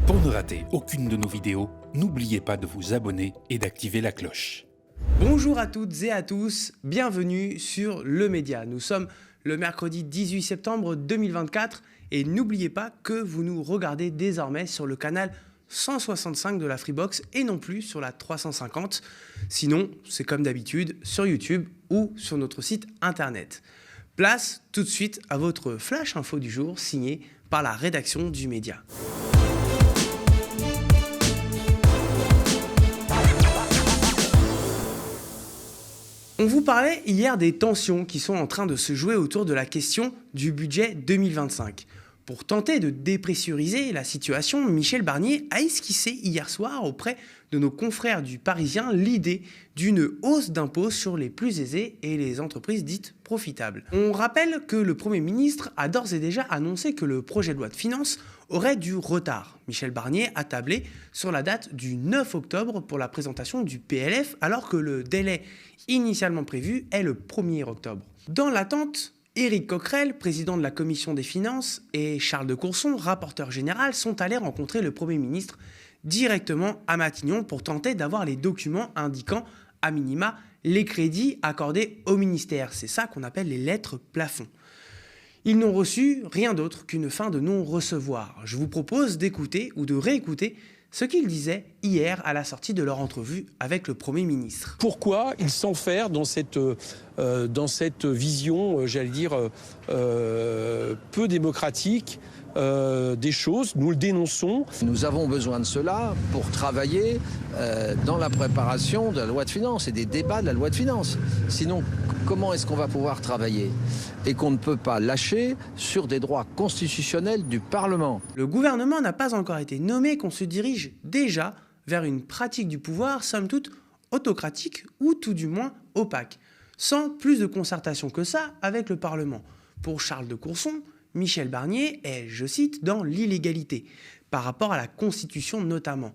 Pour ne rater aucune de nos vidéos, n'oubliez pas de vous abonner et d'activer la cloche. Bonjour à toutes et à tous, bienvenue sur Le Média. Nous sommes le mercredi 18 septembre 2024 et n'oubliez pas que vous nous regardez désormais sur le canal 165 de la Freebox et non plus sur la 350. Sinon, c'est comme d'habitude sur YouTube ou sur notre site internet. Place tout de suite à votre flash info du jour signé par la rédaction du Média. On vous parlait hier des tensions qui sont en train de se jouer autour de la question du budget 2025. Pour tenter de dépressuriser la situation, Michel Barnier a esquissé hier soir auprès de nos confrères du Parisien l'idée d'une hausse d'impôts sur les plus aisés et les entreprises dites profitables. On rappelle que le Premier ministre a d'ores et déjà annoncé que le projet de loi de finances aurait du retard. Michel Barnier a tablé sur la date du 9 octobre pour la présentation du PLF alors que le délai initialement prévu est le 1er octobre. Dans l'attente, Éric Coquerel, président de la Commission des Finances, et Charles de Courson, rapporteur général, sont allés rencontrer le Premier ministre directement à Matignon pour tenter d'avoir les documents indiquant, à minima, les crédits accordés au ministère. C'est ça qu'on appelle les lettres plafonds. Ils n'ont reçu rien d'autre qu'une fin de non-recevoir. Je vous propose d'écouter ou de réécouter ce qu'ils disaient hier à la sortie de leur entrevue avec le Premier ministre. Pourquoi ils s'enferment dans cette vision, j'allais dire, peu démocratique des choses? Nous le dénonçons. Nous avons besoin de cela pour travailler dans la préparation de la loi de finances et des débats de la loi de finances. Sinon, comment est-ce qu'on va pouvoir travailler? Et qu'on ne peut pas lâcher sur des droits constitutionnels du Parlement. Le gouvernement n'a pas encore été nommé, qu'on se dirige déjà vers une pratique du pouvoir, somme toute autocratique ou tout du moins opaque, sans plus de concertation que ça avec le Parlement. Pour Charles de Courson, Michel Barnier est, je cite, dans l'illégalité, par rapport à la Constitution notamment.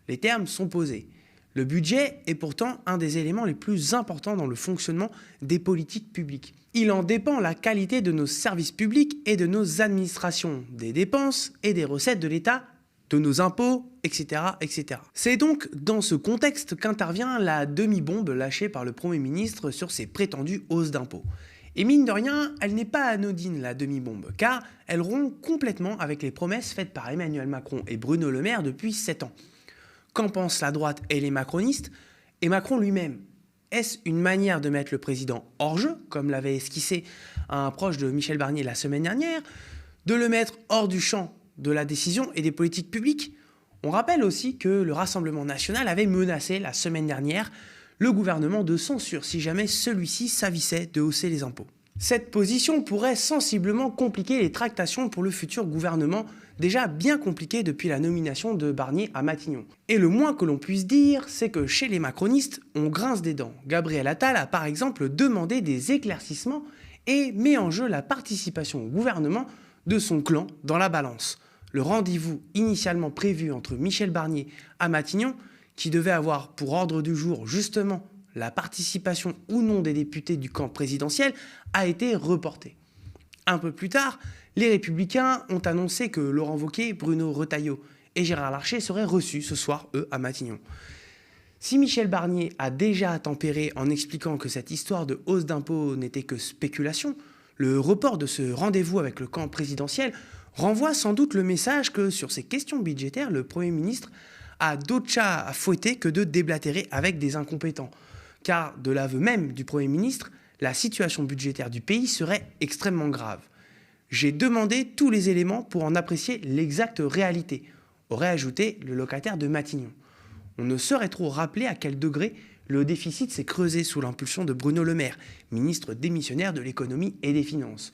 Les termes sont posés. Le budget est pourtant un des éléments les plus importants dans le fonctionnement des politiques publiques. Il en dépend la qualité de nos services publics et de nos administrations, des dépenses et des recettes de l'État, de nos impôts, etc., etc. C'est donc dans ce contexte qu'intervient la demi-bombe lâchée par le Premier ministre sur ces prétendues hausses d'impôts. Et mine de rien, elle n'est pas anodine, la demi-bombe, car elle rompt complètement avec les promesses faites par Emmanuel Macron et Bruno Le Maire depuis 7 ans. Qu'en pensent la droite et les macronistes et Macron lui-même? Est-ce une manière de mettre le président hors jeu, comme l'avait esquissé un proche de Michel Barnier la semaine dernière, de le mettre hors du champ de la décision et des politiques publiques? On rappelle aussi que le Rassemblement national avait menacé la semaine dernière le gouvernement de censure si jamais celui-ci s'avissait de hausser les impôts. Cette position pourrait sensiblement compliquer les tractations pour le futur gouvernement, déjà bien compliqué depuis la nomination de Barnier à Matignon. Et le moins que l'on puisse dire, c'est que chez les macronistes, on grince des dents. Gabriel Attal a par exemple demandé des éclaircissements et met en jeu la participation au gouvernement de son clan dans la balance. Le rendez-vous initialement prévu entre Michel Barnier à Matignon, qui devait avoir pour ordre du jour justement la participation ou non des députés du camp présidentiel, a été reporté. Un peu plus tard, les Républicains ont annoncé que Laurent Wauquiez, Bruno Retailleau et Gérard Larcher seraient reçus ce soir, eux, à Matignon. Si Michel Barnier a déjà tempéré en expliquant que cette histoire de hausse d'impôts n'était que spéculation, le report de ce rendez-vous avec le camp présidentiel renvoie sans doute le message que sur ces questions budgétaires, le Premier ministre a d'autres chats à fouetter que de déblatérer avec des incompétents. Car de l'aveu même du Premier ministre, la situation budgétaire du pays serait extrêmement grave. J'ai demandé tous les éléments pour en apprécier l'exacte réalité, aurait ajouté le locataire de Matignon. On ne saurait trop rappeler à quel degré le déficit s'est creusé sous l'impulsion de Bruno Le Maire, ministre démissionnaire de l'économie et des finances.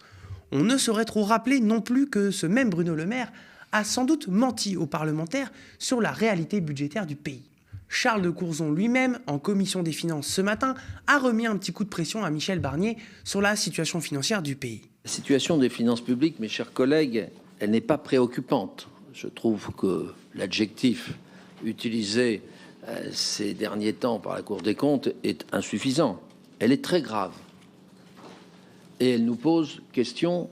On ne saurait trop rappeler non plus que ce même Bruno Le Maire a sans doute menti aux parlementaires sur la réalité budgétaire du pays. Charles de Courson lui-même, en commission des finances ce matin, a remis un petit coup de pression à Michel Barnier sur la situation financière du pays. La situation des finances publiques, mes chers collègues, elle n'est pas préoccupante. Je trouve que l'adjectif utilisé ces derniers temps par la Cour des comptes est insuffisant. Elle est très grave. Et elle nous pose question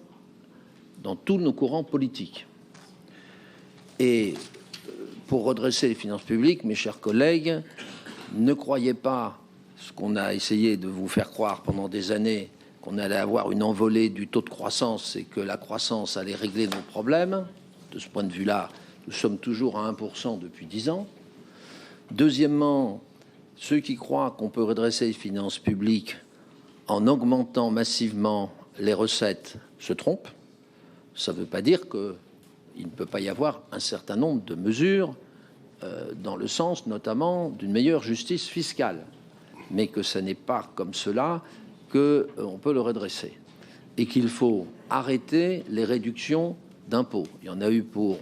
dans tous nos courants politiques. Et pour redresser les finances publiques, mes chers collègues, ne croyez pas ce qu'on a essayé de vous faire croire pendant des années, qu'on allait avoir une envolée du taux de croissance et que la croissance allait régler nos problèmes. De ce point de vue-là, nous sommes toujours à 1% depuis 10 ans. Deuxièmement, ceux qui croient qu'on peut redresser les finances publiques en augmentant massivement les recettes se trompent. Ça ne veut pas dire qu'il ne peut pas y avoir un certain nombre de mesures dans le sens notamment d'une meilleure justice fiscale, mais que ce n'est pas comme cela qu'on peut le redresser. Et qu'il faut arrêter les réductions d'impôts. Il y en a eu pour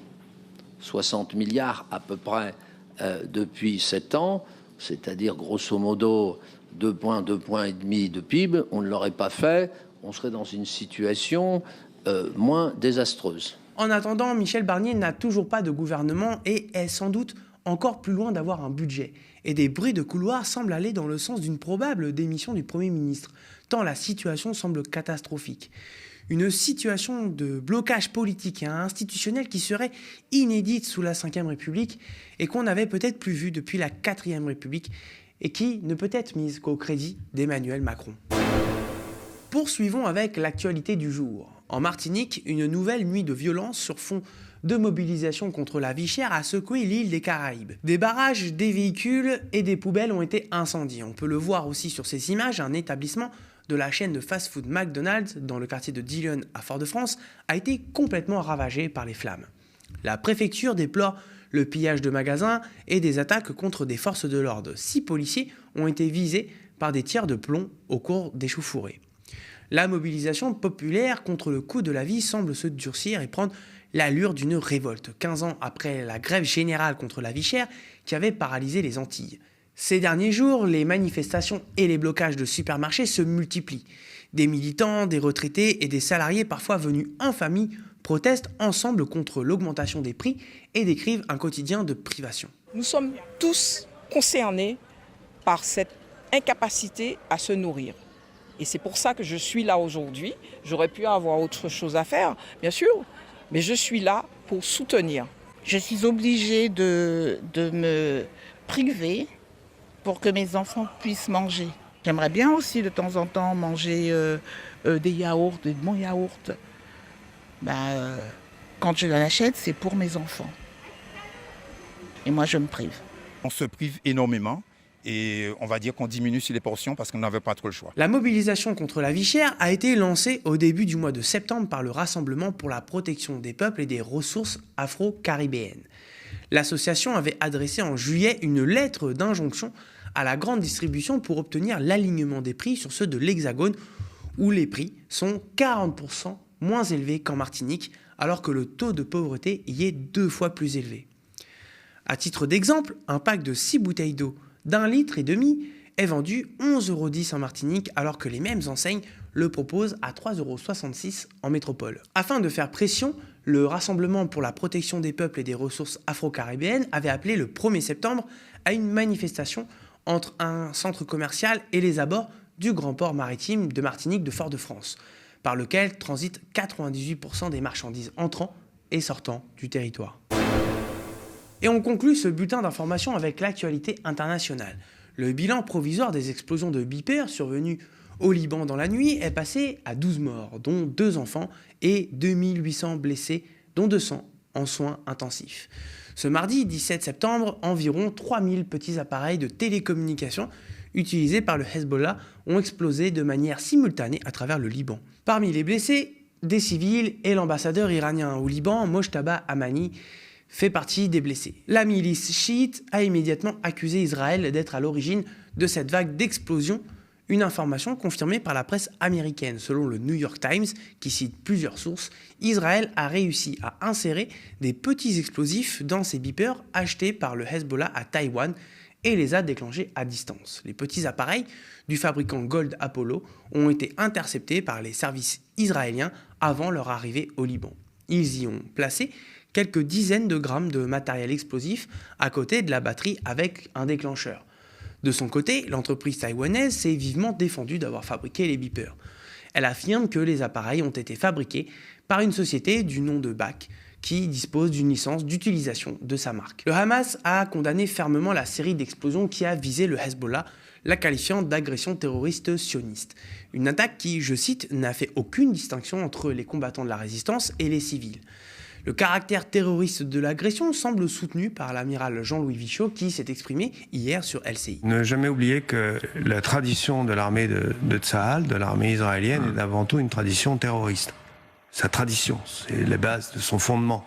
60 milliards à peu près depuis 7 ans, c'est-à-dire grosso modo 2 points et demi de PIB. On ne l'aurait pas fait, on serait dans une situation moins désastreuse. En attendant, Michel Barnier n'a toujours pas de gouvernement et est sans doute encore plus loin d'avoir un budget. Et des bruits de couloir semblent aller dans le sens d'une probable démission du Premier ministre, tant la situation semble catastrophique. Une situation de blocage politique et institutionnel qui serait inédite sous la Ve République et qu'on n'avait peut-être plus vue depuis la IVe République et qui ne peut être mise qu'au crédit d'Emmanuel Macron. Poursuivons avec l'actualité du jour. En Martinique, une nouvelle nuit de violence sur fond de mobilisation contre la vie chère a secoué l'île des Caraïbes. Des barrages, des véhicules et des poubelles ont été incendiés. On peut le voir aussi sur ces images, un établissement de la chaîne de fast-food McDonald's dans le quartier de Dillon à Fort-de-France a été complètement ravagé par les flammes. La préfecture déplore le pillage de magasins et des attaques contre des forces de l'ordre. 6 policiers ont été visés par des tirs de plomb au cours d'échauffourées. La mobilisation populaire contre le coût de la vie semble se durcir et prendre l'allure d'une révolte, 15 ans après la grève générale contre la vie chère qui avait paralysé les Antilles. Ces derniers jours, les manifestations et les blocages de supermarchés se multiplient. Des militants, des retraités et des salariés parfois venus en famille protestent ensemble contre l'augmentation des prix et décrivent un quotidien de privation. Nous sommes tous concernés par cette incapacité à se nourrir. Et c'est pour ça que je suis là aujourd'hui. J'aurais pu avoir autre chose à faire, bien sûr, mais je suis là pour soutenir. Je suis obligée de me priver pour que mes enfants puissent manger. J'aimerais bien aussi de temps en temps manger des yaourts, des bons yaourts. Quand je l'achète, c'est pour mes enfants. Et moi, je me prive. On se prive énormément. Et on va dire qu'on diminue sur les portions parce qu'on n'avait pas trop le choix. La mobilisation contre la vie chère a été lancée au début du mois de septembre par le Rassemblement pour la protection des peuples et des ressources afro-caribéennes. L'association avait adressé en juillet une lettre d'injonction à la grande distribution pour obtenir l'alignement des prix sur ceux de l'Hexagone où les prix sont 40% moins élevés qu'en Martinique alors que le taux de pauvreté y est 2 fois plus élevé. À titre d'exemple, un pack de 6 bouteilles d'eau d'1,5 litre est vendu 11,10 € en Martinique alors que les mêmes enseignes le proposent à 3,66 € en métropole. Afin de faire pression, le Rassemblement pour la protection des peuples et des ressources afro-caribéennes avait appelé le 1er septembre à une manifestation entre un centre commercial et les abords du grand port maritime de Martinique de Fort-de-France, par lequel transitent 98% des marchandises entrant et sortant du territoire. Et on conclut ce bulletin d'information avec l'actualité internationale. Le bilan provisoire des explosions de beepers survenues au Liban dans la nuit est passé à 12 morts, dont 2 enfants, et 2800 blessés, dont 200 en soins intensifs. Ce mardi 17 septembre, environ 3000 petits appareils de télécommunication utilisés par le Hezbollah ont explosé de manière simultanée à travers le Liban. Parmi les blessés, des civils et l'ambassadeur iranien au Liban, Mojtaba Amani, fait partie des blessés. La milice chiite a immédiatement accusé Israël d'être à l'origine de cette vague d'explosion, une information confirmée par la presse américaine. Selon le New York Times, qui cite plusieurs sources, Israël a réussi à insérer des petits explosifs dans ses beepers achetés par le Hezbollah à Taïwan et les a déclenchés à distance. Les petits appareils du fabricant Gold Apollo ont été interceptés par les services israéliens avant leur arrivée au Liban. Ils y ont placé quelques dizaines de grammes de matériel explosif à côté de la batterie avec un déclencheur. De son côté, l'entreprise taïwanaise s'est vivement défendue d'avoir fabriqué les beepers. Elle affirme que les appareils ont été fabriqués par une société du nom de BAC, qui dispose d'une licence d'utilisation de sa marque. Le Hamas a condamné fermement la série d'explosions qui a visé le Hezbollah, la qualifiant d'agression terroriste sioniste. Une attaque qui, je cite, n'a fait aucune distinction entre les combattants de la résistance et les civils. Le caractère terroriste de l'agression semble soutenu par l'amiral Jean-Louis Vichot qui s'est exprimé hier sur LCI. Ne jamais oublier que la tradition de l'armée de Tsahal, de l'armée israélienne, est avant tout une tradition terroriste. Sa tradition, c'est la base de son fondement.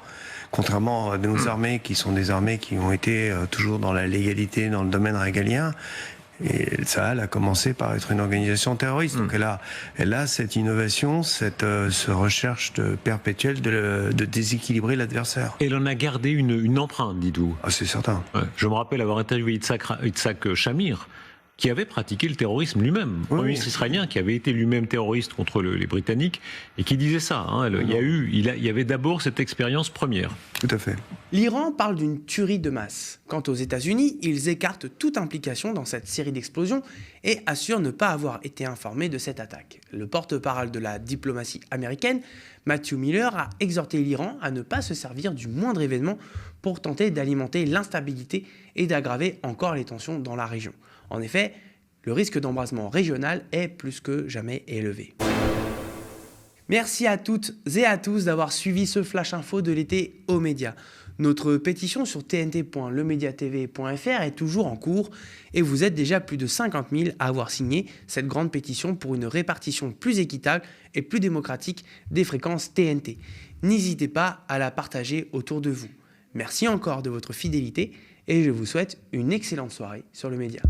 Contrairement à nos armées qui sont des armées qui ont été toujours dans la légalité, dans le domaine régalien, et Tsahal a commencé par être une organisation terroriste. Donc elle a cette innovation, cette recherche perpétuelle de déséquilibrer l'adversaire. Elle en a gardé une empreinte, dites-vous. Ah, c'est certain. Ouais. Je me rappelle avoir interviewé Yitzhak Shamir, qui avait pratiqué le terrorisme lui-même, un ministre israélien qui avait été lui-même terroriste contre les Britanniques, et qui disait ça. Il y avait d'abord cette expérience première. Tout à fait. L'Iran parle d'une tuerie de masse. Quant aux États-Unis, ils écartent toute implication dans cette série d'explosions et assurent ne pas avoir été informés de cette attaque. Le porte-parole de la diplomatie américaine, Matthew Miller, a exhorté l'Iran à ne pas se servir du moindre événement pour tenter d'alimenter l'instabilité et d'aggraver encore les tensions dans la région. En effet, le risque d'embrasement régional est plus que jamais élevé. Merci à toutes et à tous d'avoir suivi ce Flash Info de l'été aux médias. Notre pétition sur tnt.lemediatv.fr est toujours en cours et vous êtes déjà plus de 50 000 à avoir signé cette grande pétition pour une répartition plus équitable et plus démocratique des fréquences TNT. N'hésitez pas à la partager autour de vous. Merci encore de votre fidélité et je vous souhaite une excellente soirée sur le média.